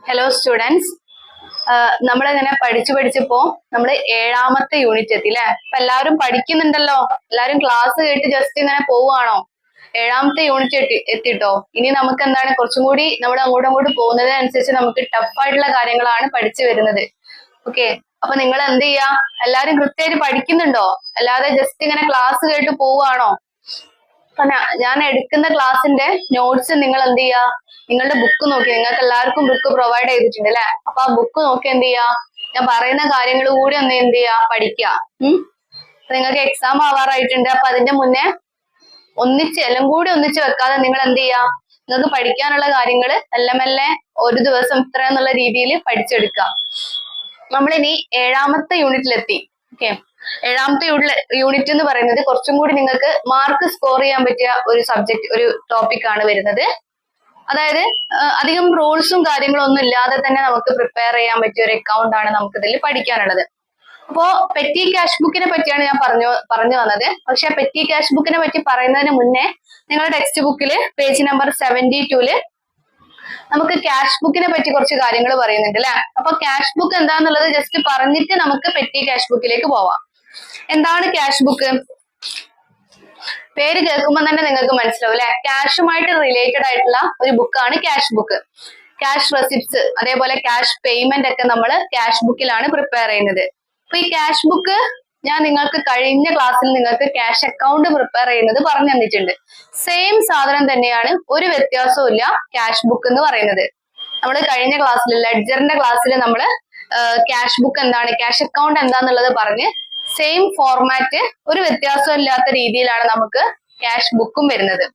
Hello students, നമ്മളിങ്ങനെ പഠിച്ചപ്പോ നമ്മള് 7ാമത്തെ unit എത്തി അല്ലെ. അപ്പൊ എല്ലാവരും പഠിക്കുന്നുണ്ടല്ലോ, എല്ലാവരും ക്ലാസ് കേട്ട് ജസ്റ്റ് ഇങ്ങനെ പോവുകയാണോ? 7ാമത്തെ യൂണിറ്റ് എത്തിട്ടോ. ഇനി നമുക്ക് എന്താണ് കുറച്ചും കൂടി നമ്മൾ അങ്ങോട്ട് പോകുന്നതിനനുസരിച്ച് നമുക്ക് ടഫ് ആയിട്ടുള്ള കാര്യങ്ങളാണ് പഠിച്ചു വരുന്നത്. ഓക്കെ, അപ്പൊ നിങ്ങൾ എന്ത് ചെയ്യാ? എല്ലാരും കൃത്യമായിട്ട് പഠിക്കുന്നുണ്ടോ? അല്ലാതെ ജസ്റ്റ് ഇങ്ങനെ ക്ലാസ് കേട്ട് പോവുകയാണോ? ഞാൻ എടുക്കുന്ന ക്ലാസ്സിന്റെ നോട്ട്സ് നിങ്ങൾ എന്ത് ചെയ്യാ? നിങ്ങളുടെ ബുക്ക് നോക്കി, നിങ്ങൾക്ക് എല്ലാവർക്കും ബുക്ക് പ്രൊവൈഡ് ചെയ്തിട്ടുണ്ട് അല്ലെ. അപ്പൊ ആ ബുക്ക് നോക്കി എന്ത് ചെയ്യാ? ഞാൻ പറയുന്ന കാര്യങ്ങൾ കൂടി ഒന്ന് എന്ത് ചെയ്യാ? പഠിക്കുക. നിങ്ങൾക്ക് എക്സാം ആവാറായിട്ടുണ്ട്. അപ്പൊ അതിന്റെ മുന്നേ എല്ലാം കൂടി ഒന്നിച്ച് വെക്കാതെ നിങ്ങൾ എന്ത് ചെയ്യാ? നിങ്ങൾക്ക് പഠിക്കാനുള്ള കാര്യങ്ങൾ മെല്ലെ ഒരു ദിവസം ഇത്ര എന്നുള്ള രീതിയിൽ പഠിച്ചെടുക്കുക. നമ്മളിനി 7ാമത്തെ യൂണിറ്റിലെത്തി. ഓക്കെ, 7ാമത്തെ യൂണിറ്റ് എന്ന് പറയുന്നത് കുറച്ചും കൂടി നിങ്ങൾക്ക് മാർക്ക് സ്കോർ ചെയ്യാൻ പറ്റിയ ഒരു ടോപ്പിക് ആണ് വരുന്നത്. അതായത് അധികം റൂൾസും കാര്യങ്ങളും ഒന്നും ഇല്ലാതെ തന്നെ നമുക്ക് പ്രിപ്പയർ ചെയ്യാൻ പറ്റിയ ഒരു അക്കൗണ്ട് ആണ് നമുക്ക് ഇതിൽ പഠിക്കാനുള്ളത്. അപ്പോ പെറ്റി ക്യാഷ് ബുക്കിനെ പറ്റിയാണ് ഞാൻ പറഞ്ഞു വന്നത്. പക്ഷെ പെറ്റി ക്യാഷ് ബുക്കിനെ പറ്റി പറയുന്നതിന് മുന്നേ നിങ്ങളുടെ ടെക്സ്റ്റ് ബുക്കിൽ പേജ് നമ്പർ 72 നമുക്ക് ക്യാഷ് ബുക്കിനെ പറ്റി കുറച്ച് കാര്യങ്ങൾ പറയുന്നുണ്ട് അല്ലെ. അപ്പൊ ക്യാഷ് ബുക്ക് എന്താന്നുള്ളത് ജസ്റ്റ് പറഞ്ഞിട്ട് നമുക്ക് പെറ്റി ക്യാഷ് ബുക്കിലേക്ക് പോവാം. എന്താണ് ക്യാഷ് ബുക്ക്? പേര് കേൾക്കുമ്പോൾ തന്നെ നിങ്ങൾക്ക് മനസ്സിലാവും അല്ലെ. ക്യാഷുമായിട്ട് റിലേറ്റഡ് ആയിട്ടുള്ള ഒരു ബുക്കാണ് ക്യാഷ് ബുക്ക്. ക്യാഷ് റെസിപ്റ്റ്സ് അതേപോലെ ക്യാഷ് പേയ്മെന്റ് ഒക്കെ നമ്മൾ ക്യാഷ് ബുക്കിലാണ് പ്രിപ്പയർ ചെയ്യുന്നത്. അപ്പൊ ഈ ക്യാഷ് ബുക്ക് ഞാൻ നിങ്ങൾക്ക് കഴിഞ്ഞ ക്ലാസ്സിൽ നിങ്ങൾക്ക് ക്യാഷ് അക്കൗണ്ട് പ്രിപ്പയർ ചെയ്യുന്നത് പറഞ്ഞു തന്നിട്ടുണ്ട്. സെയിം സാധനം തന്നെയാണ്, ഒരു വ്യത്യാസവും ഇല്ല ക്യാഷ് ബുക്ക് എന്ന് പറയുന്നത്. നമ്മൾ കഴിഞ്ഞ ക്ലാസ്സിൽ ലെഡ്ജറിന്റെ ക്ലാസ്സിൽ നമ്മൾ ക്യാഷ് ബുക്ക് എന്താണ്, ക്യാഷ് അക്കൗണ്ട് എന്താന്നുള്ളത് പറഞ്ഞ് സെയിം ഫോർമാറ്റ്, ഒരു വ്യത്യാസവും ഇല്ലാത്ത രീതിയിലാണ് നമുക്ക് ക്യാഷ് ബുക്കും വരുന്നത്.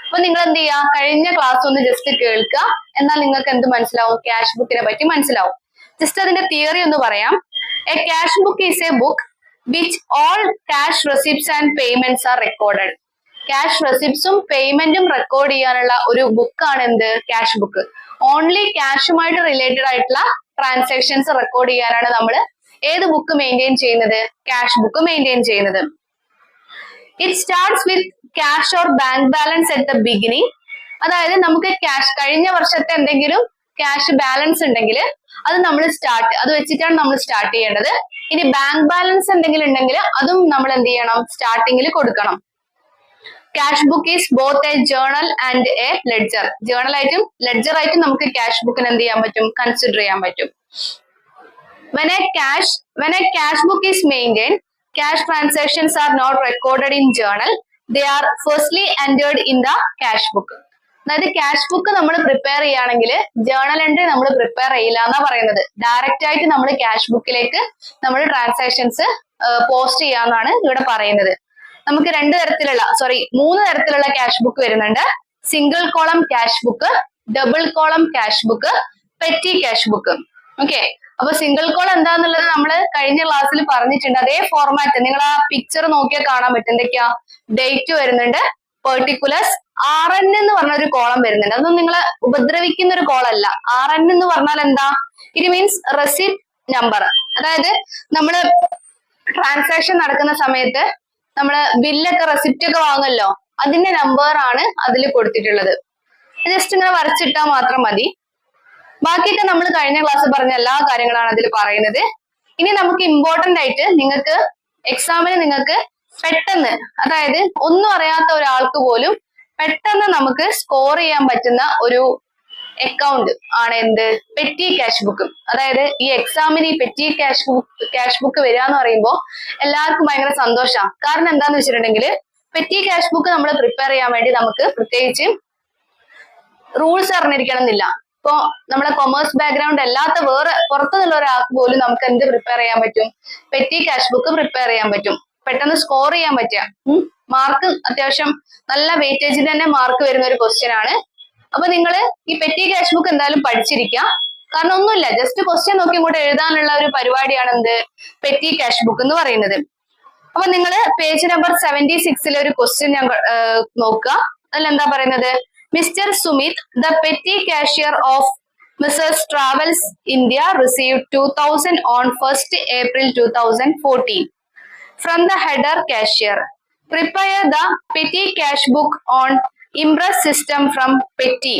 അപ്പൊ നിങ്ങൾ എന്ത് ചെയ്യാ? കഴിഞ്ഞ ക്ലാസ് ഒന്ന് ജസ്റ്റ് കേൾക്കുക. എന്നാൽ നിങ്ങൾക്ക് എന്ത് മനസ്സിലാവും? ക്യാഷ് ബുക്കിനെ പറ്റി മനസ്സിലാവും. ജസ്റ്റ് അതിന്റെ തിയറി ഒന്ന് പറയാം. A cash book is a book which all cash receipts and payments are recorded. Cash റെസിപ്റ്റ്സും പേയ്മെന്റും റെക്കോർഡ് ചെയ്യാനുള്ള ഒരു ബുക്കാണ് എന്ത്? Cash book. ഓൺലി ക്യാഷുമായിട്ട് റിലേറ്റഡ് ആയിട്ടുള്ള ട്രാൻസാക്ഷൻസ് റെക്കോർഡ് ചെയ്യാനാണ് നമ്മൾ ഏത് ബുക്ക് മെയിൻറ്റെയിൻ ചെയ്യുന്നത്? ക്യാഷ് ബുക്ക് മെയിൻറ്റെയിൻ ചെയ്യുന്നത്. It starts with cash or bank balance at the beginning. അതായത് നമുക്ക് ക്യാഷ്, കഴിഞ്ഞ വർഷത്തെ എന്തെങ്കിലും ക്യാഷ് ബാലൻസ് ഉണ്ടെങ്കിൽ അത് വെച്ചിട്ടാണ് നമ്മൾ സ്റ്റാർട്ട് ചെയ്യേണ്ടത്. ഇനി ബാങ്ക് ബാലൻസ് എന്തെങ്കിലും ഉണ്ടെങ്കിൽ അതും നമ്മൾ എന്ത് ചെയ്യണം? സ്റ്റാർട്ടിങ്ങിൽ കൊടുക്കണം. Cash book is both A journal and A ledger. Journal ആയിട്ടും ലെഡ്ജർ ആയിട്ടും നമുക്ക് ക്യാഷ് ബുക്കിന് എന്ത് ചെയ്യാൻ പറ്റും? കൺസിഡർ ചെയ്യാൻ പറ്റും. When a cash book is maintained, cash transactions are not recorded in journal. They are firstly entered in the cash book. അതായത് ക്യാഷ് ബുക്ക് നമ്മൾ പ്രിപ്പയർ ചെയ്യുകയാണെങ്കിൽ ജേർണൽ എൻട്രി നമ്മൾ പ്രിപ്പയർ ചെയ്യില്ല എന്നാ പറയുന്നത്. ഡയറക്റ്റ് ആയിട്ട് നമ്മൾ ക്യാഷ് ബുക്കിലേക്ക് നമ്മൾ ട്രാൻസാക്ഷൻസ് പോസ്റ്റ് ചെയ്യാന്നാണ് ഇവിടെ പറയുന്നത്. നമുക്ക് 3 തരത്തിലുള്ള ക്യാഷ് ബുക്ക് വരുന്നുണ്ട്. Single column cash book, double column cash book, petty cash book. Okay, അപ്പൊ സിംഗിൾ കോളം എന്താന്നുള്ളത് നമ്മൾ കഴിഞ്ഞ ക്ലാസ്സിൽ പറഞ്ഞിട്ടുണ്ട്. അതേ ഫോർമാറ്റ് നിങ്ങൾ ആ പിക്ചർ നോക്കിയാൽ കാണാൻ പറ്റും. എന്തൊക്കെയാ? ഡേറ്റ് വരുന്നുണ്ട്, പെർട്ടിക്കുലർസ്, RN എന്ന് പറഞ്ഞ ഒരു കോളം വരുന്നുണ്ട്. അതൊന്നും നിങ്ങളെ ഉപദ്രവിക്കുന്ന ഒരു കോളല്ല. RN എന്ന് പറഞ്ഞാൽ എന്താ? It means receipt number. അതായത് നമ്മള് ട്രാൻസാക്ഷൻ നടക്കുന്ന സമയത്ത് നമ്മള് ബില്ലൊക്കെ റെസിപ്റ്റ് ഒക്കെ വാങ്ങുമല്ലോ, അതിന്റെ നമ്പർ ആണ് അതിൽ കൊടുത്തിട്ടുള്ളത്. ജസ്റ്റ് ഇങ്ങനെ വരച്ചിട്ടാൽ മാത്രം മതി. ബാക്കിയൊക്കെ നമ്മൾ കഴിഞ്ഞ ക്ലാസ് പറഞ്ഞ എല്ലാ കാര്യങ്ങളാണ് അതിൽ പറയുന്നത്. ഇനി നമുക്ക് ഇമ്പോർട്ടന്റ് ആയിട്ട് നിങ്ങൾക്ക് എക്സാമിന് നിങ്ങൾക്ക് പെട്ടെന്ന്, അതായത് ഒന്നും അറിയാത്ത ഒരാൾക്ക് പോലും പെട്ടെന്ന് നമുക്ക് സ്കോർ ചെയ്യാൻ പറ്റുന്ന ഒരു അക്കൗണ്ട് ആണ് എന്ത്? Petty cash book. അതായത് ഈ എക്സാമിന് ഈ പെറ്റി ക്യാഷ് ബുക്ക് വരിക എന്ന് പറയുമ്പോൾ എല്ലാവർക്കും ഭയങ്കര സന്തോഷമാണ്. കാരണം എന്താന്ന് വെച്ചിട്ടുണ്ടെങ്കിൽ പെറ്റി ക്യാഷ് ബുക്ക് നമ്മൾ പ്രിപ്പയർ ചെയ്യാൻ വേണ്ടി നമുക്ക് പ്രത്യേകിച്ച് റൂൾസ് അറിഞ്ഞിരിക്കണം എന്നില്ല. ഇപ്പൊ നമ്മളെ കൊമേഴ്സ് ബാക്ക്ഗ്രൗണ്ട് അല്ലാത്ത വേറെ പുറത്തുനിന്നുള്ള ഒരാൾക്ക് പോലും നമുക്ക് എന്ത് പ്രിപ്പയർ ചെയ്യാൻ പറ്റും? പെറ്റി ക്യാഷ് ബുക്ക് പ്രിപ്പയർ ചെയ്യാൻ പറ്റും. പെട്ടെന്ന് സ്കോർ ചെയ്യാൻ പറ്റുക. മാർക്ക് അത്യാവശ്യം നല്ല വെയിറ്റേജിൽ തന്നെ മാർക്ക് വരുന്ന ഒരു ക്വസ്റ്റ്യൻ ആണ്. അപ്പൊ നിങ്ങൾ ഈ പെറ്റി ക്യാഷ് ബുക്ക് എന്തായാലും പഠിച്ചിരിക്കുക. കാരണം ഒന്നുമില്ല, ജസ്റ്റ് ക്വസ്റ്റ്യൻ നോക്കി ഇങ്ങോട്ട് എഴുതാനുള്ള ഒരു പരിപാടിയാണ് എന്ത്? പെറ്റി ക്യാഷ് ബുക്ക് എന്ന് പറയുന്നത്. അപ്പൊ നിങ്ങൾ പേജ് നമ്പർ 76 ഒരു ക്വസ്റ്റ്യൻ ഞാൻ നോക്കുക. അതിലെന്താ പറയുന്നത്? Mr. Sumit, the petty cashier of Mrs. Travels India, received 2000 on 1st April 2014 from the header cashier. Prepare the petty cash book on Impress system from Petty.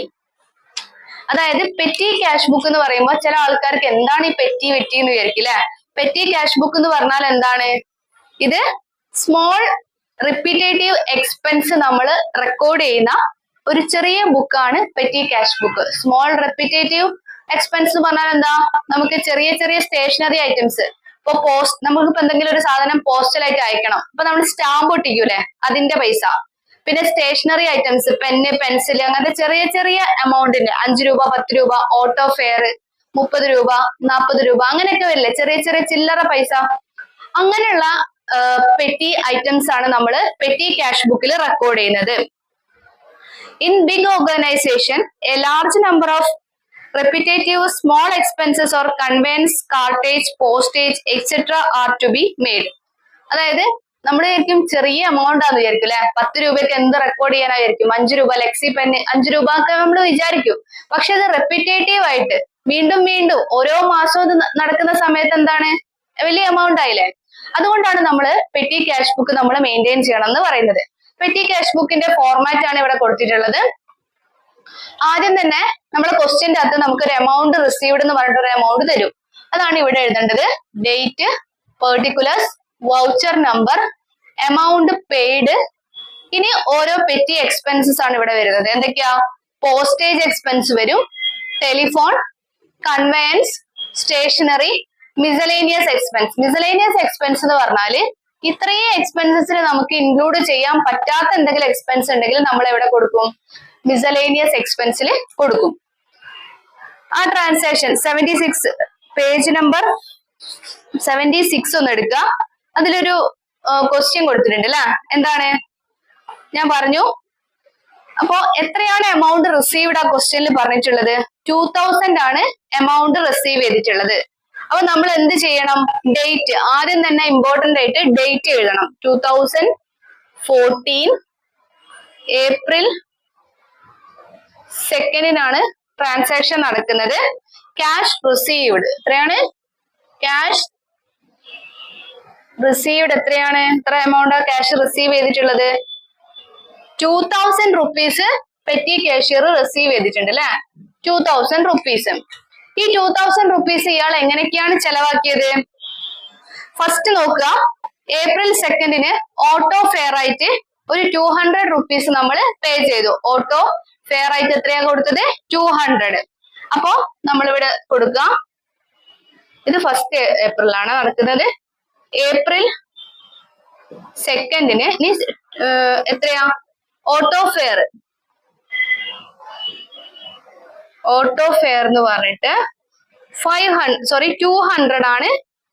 അതായത് പെറ്റി ക്യാഷ് ബുക്ക് എന്ന് പറയുമ്പോൾ ചില ആൾക്കാർക്ക് എന്താണ് ഈ പെറ്റി വെറ്റി എന്ന് വിചാരിക്കും അല്ലെ. പെറ്റി ക്യാഷ് ബുക്ക് എന്ന് പറഞ്ഞാൽ എന്താണ്? ഇത് സ്മോൾ റിപ്പീറ്റേറ്റീവ് എക്സ്പെൻസ് നമ്മൾ റെക്കോർഡ് ചെയ്യുന്ന ഒരു ചെറിയ ബുക്കാണ് petty cash book. Small repetitive expense എന്ന് പറഞ്ഞാൽ എന്താ? നമുക്ക് ചെറിയ ചെറിയ സ്റ്റേഷനറി ഐറ്റംസ്, ഇപ്പൊ നമുക്കിപ്പോ എന്തെങ്കിലും ഒരു സാധനം പോസ്റ്റലായിട്ട് അയക്കണം, ഇപ്പൊ നമ്മൾ സ്റ്റാമ്പ് ഒട്ടിക്കൂലേ, അതിന്റെ പൈസ. പിന്നെ സ്റ്റേഷനറി ഐറ്റംസ്, പെന്ന്, പെൻസിൽ, അങ്ങനത്തെ ചെറിയ ചെറിയ എമൗണ്ടിന്റെ 5 രൂപ 10 രൂപ, ഓട്ടോ ഫെയർ 30 രൂപ 40 രൂപ, അങ്ങനെയൊക്കെ വരില്ലേ ചെറിയ ചെറിയ ചില്ലറ പൈസ. അങ്ങനെയുള്ള പെറ്റി ഐറ്റംസ് ആണ് നമ്മൾ പെറ്റി ക്യാഷ് ബുക്കിൽ റെക്കോർഡ് ചെയ്യുന്നത്. In big organisation a large number of repetitive small expenses or conveyance, cartage, postage, etc. are to be made. അതായത് നമ്മൾ വിചാരിക്കും ചെറിയ എമൗണ്ട് ആണെന്ന് വിചാരിക്കും അല്ലെ. 10 രൂപയ്ക്ക് എന്ത് റെക്കോർഡ് ചെയ്യാനായിരിക്കും? 5 രൂപ ലെക്സി പെന്ന് 5 രൂപ ഒക്കെ നമ്മൾ വിചാരിക്കും. പക്ഷെ അത് റെപ്പിറ്റേറ്റീവ് ആയിട്ട് വീണ്ടും വീണ്ടും ഓരോ മാസവും നടക്കുന്ന സമയത്ത് എന്താണ്? വലിയ എമൗണ്ട് ആയില്ലേ. അതുകൊണ്ടാണ് നമ്മൾ പെറ്റി ക്യാഷ് ബുക്ക് നമ്മൾ മെയിൻറ്റെയിൻ ചെയ്യണം എന്ന് പറയുന്നത്. പെറ്റി ക്യാഷ് ബുക്കിന്റെ ഫോർമാറ്റ് ആണ് ഇവിടെ കൊടുത്തിട്ടുള്ളത്. ആദ്യം തന്നെ നമ്മുടെ ക്വസ്റ്റ്യന്റെ അകത്ത് നമുക്കൊരു എമൗണ്ട് റിസീവ്ഡ് എന്ന് പറഞ്ഞിട്ടൊരു എമൗണ്ട് തരും. അതാണ് ഇവിടെ എഴുതേണ്ടത്. Date, particulars, voucher number, amount paid. ഇനി ഓരോ പെറ്റി എക്സ്പെൻസസ് ആണ് ഇവിടെ വരുന്നത്. എന്തൊക്കെയാ? പോസ്റ്റേജ് എക്സ്പെൻസ് വരും, telephone, conveyance, stationery, miscellaneous expense. Miscellaneous expense എന്ന് പറഞ്ഞാല് ഇത്രയും എക്സ്പെൻസസിൽ നമുക്ക് ഇൻക്ലൂഡ് ചെയ്യാൻ പറ്റാത്ത എന്തെങ്കിലും എക്സ്പെൻസ് ഉണ്ടെങ്കിൽ നമ്മൾ എവിടെ കൊടുക്കും? മിസലേനിയസ് എക്സ്പെൻസിൽ കൊടുക്കും. ആ ട്രാൻസാക്ഷൻ 76 പേജ് നമ്പർ 76 ഒന്ന് എടുക്കുക. അതിലൊരു ക്വസ്റ്റ്യൻ കൊടുത്തിട്ടുണ്ട് അല്ലെ. എന്താണ്? ഞാൻ പറഞ്ഞു. അപ്പോ എത്രയാണ് എമൗണ്ട് റിസീവ്ഡ് ആ ക്വസ്റ്റ്യനിൽ പറഞ്ഞിട്ടുള്ളത്? 2000 ആണ് എമൗണ്ട് റിസീവ് ചെയ്തിട്ടുള്ളത്. അപ്പൊ നമ്മൾ എന്ത് ചെയ്യണം? ഡേറ്റ് ആദ്യം തന്നെ ഇമ്പോർട്ടന്റ് ആയിട്ട് ഡേറ്റ് എഴുതണം. 2014 ഏപ്രിൽ 2 ട്രാൻസാക്ഷൻ നടക്കുന്നത്. ക്യാഷ് റിസീവ്ഡ് എത്രയാണ്? ക്യാഷ് റിസീവ്ഡ് എത്രയാണ്? എത്ര എമൗണ്ട് ക്യാഷ് റിസീവ് ചെയ്തിട്ടുള്ളത്? 2000 റുപ്പീസ് പെറ്റി കാഷ്യർ റിസീവ് ചെയ്തിട്ടുണ്ട് അല്ലെ. 2000 റുപ്പീസ്. ഈ 2000 റുപ്പീസ് ഇയാൾ എങ്ങനെയൊക്കെയാണ് ചെലവാക്കിയത്? ഫസ്റ്റ് നോക്കുക. ഏപ്രിൽ 2 ഓട്ടോ ഫെയർ ആയിട്ട് ഒരു 200 റുപ്പീസ് നമ്മൾ പേ ചെയ്തു. ഓട്ടോ ഫെയർ ആയിട്ട് എത്രയാ കൊടുത്തത്? 200. അപ്പോ നമ്മളിവിടെ കൊടുക്കുക. ഇത് ഫസ്റ്റ് ഏപ്രിലാണ് നടക്കുന്നത്. ഏപ്രിൽ 2 ഇനി എത്രയാ? ഓട്ടോ ഫെയർ എന്ന് പറഞ്ഞിട്ട് 200 ആണ്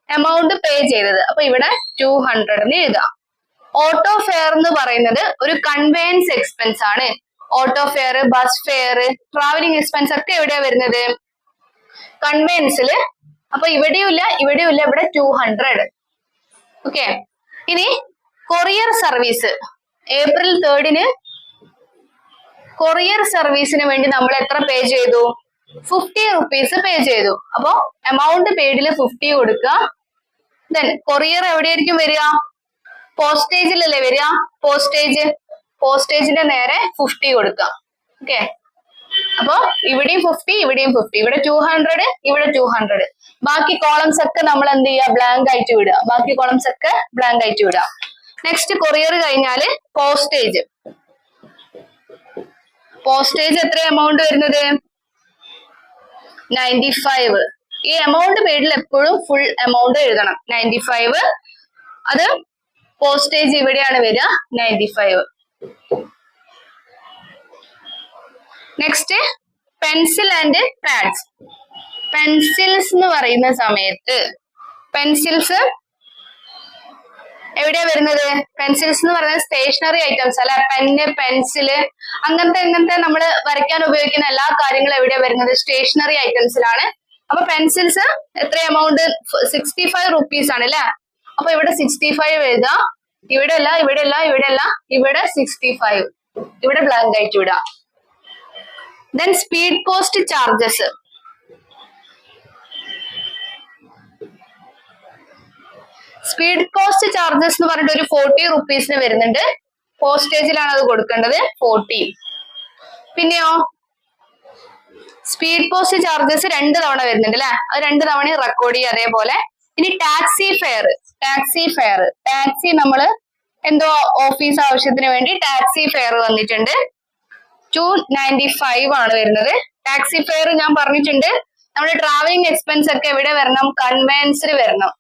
എമൗണ്ട് പേ ചെയ്തത്. അപ്പൊ ഇവിടെ 200 എഴുതാം. ഓട്ടോ ഫെയർ എന്ന് പറയുന്നത് ഒരു കൺവെയൻസ് എക്സ്പെൻസ് ആണ്. Auto fair, bus fare, travelling expense ഒക്കെ എവിടെയാ വരുന്നത്? കൺവെയൻസില്. അപ്പൊ ഇവിടെയുമില്ല ഇവിടെയുമില്ല, ഇവിടെ 200. ഓക്കെ. ഇനി കൊറിയർ സർവീസ് ഏപ്രിൽ 3 കൊറിയർ സർവീസിന് വേണ്ടി നമ്മൾ എത്ര പേ ചെയ്തു? 50 റുപ്പീസ് പേ ചെയ്തു. അപ്പോ എമൗണ്ട് പെയ്ഡില് 50 കൊടുക്കുക. ദെൻ കൊറിയർ എവിടെയായിരിക്കും വരിക? പോസ്റ്റേജിലല്ലേ വരിക? പോസ്റ്റേജിന്റെ നേരെ 50 കൊടുക്കാം. ഓക്കെ. അപ്പൊ ഇവിടെയും 50 ഇവിടെയും 50, ഇവിടെ 200 ഇവിടെ 200. ബാക്കി കോളംസ് ഒക്കെ നമ്മൾ എന്ത് ചെയ്യുക? ബ്ലാങ്ക് ആയിട്ട് വിടുക. ബാക്കി കോളംസ് ഒക്കെ ബ്ലാങ്ക് ആയിട്ട് വിടുക. നെക്സ്റ്റ് കൊറിയർ കഴിഞ്ഞാല് പോസ്റ്റേജ് എത്ര എമൗണ്ട് വരുന്നത്? 95. ഈ എമൗണ്ട് പേരിൽ എപ്പോഴും ഫുൾ എമൗണ്ട് എഴുതണം. 95. അത് പോസ്റ്റേജ് ഇവിടെയാണ് വരിക. 95. Next pencil and pads. Pencils എന്ന് പറയുന്ന സമയത്ത് പെൻസിൽസ് എവിടെയാ വരുന്നത്? പെൻസിൽസ് എന്ന് പറയുന്നത് സ്റ്റേഷനറി ഐറ്റംസ് അല്ലെ. പെന്ന്, പെൻസില്, അങ്ങനത്തെ നമ്മൾ വരയ്ക്കാൻ ഉപയോഗിക്കുന്ന എല്ലാ കാര്യങ്ങളും എവിടെയാ വരുന്നത്? സ്റ്റേഷനറി ഐറ്റംസിലാണ്. അപ്പൊ പെൻസിൽസ് എത്ര എമൗണ്ട്? 65 റുപ്പീസ് ആണ് അല്ലെ. അപ്പൊ ഇവിടെ 65 എഴുതാം. ഇവിടെ 65. ഇവിടെ ബ്ലാങ്ക് ആയിട്ട് വിടാം. Then speed post charges. Speed post charges എന്ന് പറഞ്ഞിട്ട് ഒരു 40 റുപ്പീസിന് വരുന്നുണ്ട്. പോസ്റ്റേജിലാണ് അത് കൊടുക്കേണ്ടത്. 40. പിന്നെയോ സ്പീഡ് പോസ്റ്റ് ചാർജസ് 2 തവണ വരുന്നുണ്ട് അല്ലെ, അത് 2 തവണ റെക്കോർഡ് ചെയ്യുക. അതേപോലെ ഇനി ടാക്സി ഫെയർ, ടാക്സി നമ്മള് എന്തോ ഓഫീസ് ആവശ്യത്തിന് വേണ്ടി ടാക്സി ഫെയർ വന്നിട്ടുണ്ട്. 295 ആണ് വരുന്നത്. ടാക്സി ഫെയർ ഞാൻ പറഞ്ഞിട്ടുണ്ട്, നമ്മുടെ ട്രാവലിംഗ് എക്സ്പെൻസ് ഒക്കെ എവിടെ വരണം, കൺവെൻസിൽ വരണം.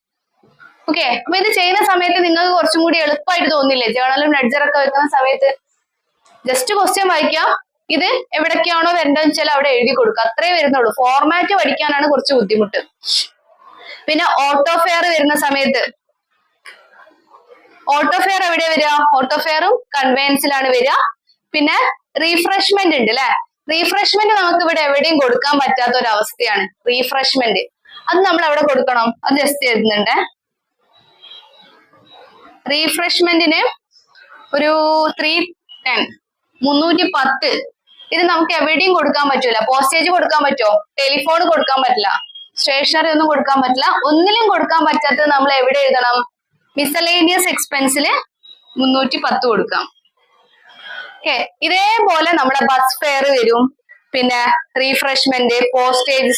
ഓക്കെ, അപ്പൊ ഇത് ചെയ്യുന്ന സമയത്ത് നിങ്ങൾക്ക് കുറച്ചും കൂടി എളുപ്പമായിട്ട് തോന്നില്ലേ? ജേർണലും ലെഡ്ജറൊക്കെ വെക്കുന്ന സമയത്ത് ജസ്റ്റ് ക്വസ്റ്റ്യൻ വായിക്കാം, ഇത് എവിടേക്കാണോ വരേണ്ടതെന്ന് വെച്ചാൽ അവിടെ എഴുതി കൊടുക്കുക, അത്രേ വരുന്നുള്ളൂ. ഫോർമാറ്റ് പഠിക്കാനാണ് കുറച്ച് ബുദ്ധിമുട്ട്. പിന്നെ ഓട്ടോ ഫെയർ വരുന്ന സമയത്ത് ഓട്ടോ ഫെയർ എവിടെ വരിക? ഓട്ടോ ഫെയറും കൺവെൻസിലാണ് വരിക. പിന്നെ റീഫ്രഷ്മെന്റ് ഉണ്ട് അല്ലെ, റീഫ്രഷ്മെന്റ് നമുക്ക് ഇവിടെ എവിടെയും കൊടുക്കാൻ പറ്റാത്ത ഒരു അവസ്ഥയാണ്. റീഫ്രഷ്മെന്റ് അത് നമ്മൾ എവിടെ കൊടുക്കണം? അത് ജസ്റ്റ് എഴുതുന്നുണ്ട്. റീഫ്രഷ്മെന്റിന് ഒരു 310 ഇത് നമുക്ക് എവിടെയും കൊടുക്കാൻ പറ്റൂല. പോസ്റ്റേജ് കൊടുക്കാൻ പറ്റുമോ? ടെലിഫോൺ കൊടുക്കാൻ പറ്റില്ല, സ്റ്റേഷനറി ഒന്നും കൊടുക്കാൻ പറ്റില്ല. ഒന്നിലും കൊടുക്കാൻ പറ്റാത്തത് നമ്മൾ എവിടെ എഴുതണം? മിസലേനിയസ് എക്സ്പെൻസില് 310 കൊടുക്കാം. ഓക്കെ, ഇതേപോലെ നമ്മുടെ ബസ് ഫെയർ വരും, പിന്നെ റീഫ്രഷ്മെന്റ്, പോസ്റ്റേജ്,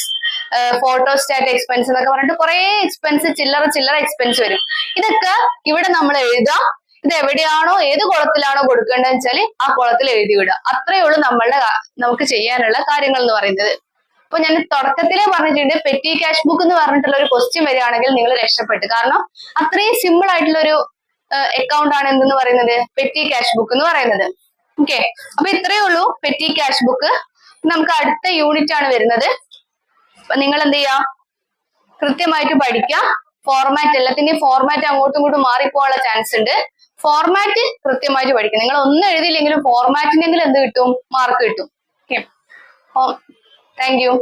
ഫോട്ടോസ്റ്റാറ്റ് എക്സ്പെൻസ് എന്നൊക്കെ പറഞ്ഞിട്ട് കുറെ എക്സ്പെൻസ്, ചില്ലറ എക്സ്പെൻസ് വരും. ഇതൊക്കെ ഇവിടെ നമ്മൾ എഴുതാം. ഇത് എവിടെയാണോ ഏത് കുളത്തിലാണോ കൊടുക്കേണ്ടതെന്ന് വെച്ചാല് ആ കുളത്തിൽ എഴുതി വിടുക. അത്രയേ ഉള്ളൂ നമുക്ക് ചെയ്യാനുള്ള കാര്യങ്ങൾ എന്ന് പറയുന്നത്. അപ്പൊ ഞാൻ തുടക്കത്തിലേ പറഞ്ഞിട്ടുണ്ട്, പെറ്റി ക്യാഷ് ബുക്ക് എന്ന് പറഞ്ഞിട്ടുള്ള ഒരു ക്വസ്റ്റ്യൻ വരികയാണെങ്കിൽ നിങ്ങൾ രക്ഷപ്പെട്ടു. കാരണം അത്രയും സിമ്പിൾ ആയിട്ടുള്ള ഒരു അക്കൗണ്ട് ആണ് എന്തെന്ന് പറയുന്നത്, പെറ്റി ക്യാഷ് ബുക്ക് എന്ന് പറയുന്നത്. ഓക്കെ, അപ്പൊ ഇത്രയേ ഉള്ളൂ പെറ്റി ക്യാഷ് ബുക്ക്. നമുക്ക് അടുത്ത യൂണിറ്റ് ആണ് വരുന്നത്. അപ്പൊ നിങ്ങൾ എന്ത് ചെയ്യാ, കൃത്യമായിട്ട് പഠിക്കുക. ഫോർമാറ്റ്, എല്ലാത്തിന്റെയും ഫോർമാറ്റ് അങ്ങോട്ടും ഇങ്ങോട്ടും മാറിപ്പോകാനുള്ള ചാൻസ് ഉണ്ട്. ഫോർമാറ്റ് കൃത്യമായിട്ട് പഠിക്കുക. നിങ്ങൾ ഒന്നും എഴുതിയില്ലെങ്കിലും ഫോർമാറ്റിനെങ്കിലും എന്ത് കിട്ടും? മാർക്ക് കിട്ടും. Okay, thank you.